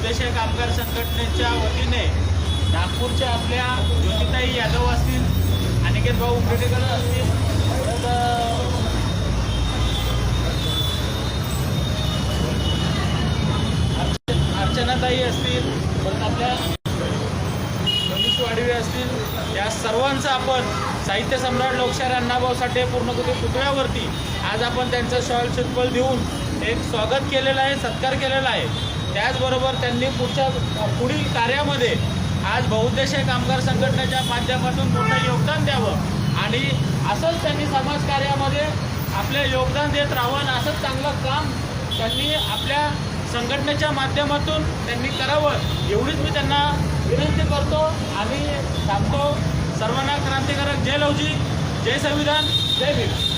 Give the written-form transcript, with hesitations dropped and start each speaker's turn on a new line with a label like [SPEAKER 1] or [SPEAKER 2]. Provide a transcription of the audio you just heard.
[SPEAKER 1] बहुउद्देशीय कामगार संघटनेच्या वतीने नागपूरच्या आपल्या ज्योतिताई यादव असतील, अनिकेत भाऊ उमरेडकर असतील, अर्चनाताई असतील, परत आपल्या रमेश वाडवे असतील, या सर्वांचं आपण साहित्य सम्राट लोकशाहीर अण्णाभाऊ साठे पूर्णकृती पुतळ्यावरती आज आपण त्यांचं शॉल शिल्पल देऊन एक स्वागत केलेलं आहे, सत्कार केलेला आहे। त्याचबरोबर त्यांनी पुढील कार्यामध्ये आज बहुउद्देशीय कामगार संघटनेच्या माध्यमातून मोठं योगदान द्यावं आणि असंच त्यांनी समाजकार्यामध्ये आपले योगदान देत राहावं, असंच चांगलं काम त्यांनी आपल्या संघटनेच्या माध्यमातून त्यांनी करावं, एवढीच मी त्यांना विनंती करतो आणि सांगतो। सर्वांना क्रांतिकारक जय लवजी, जय संविधान, जय भीम।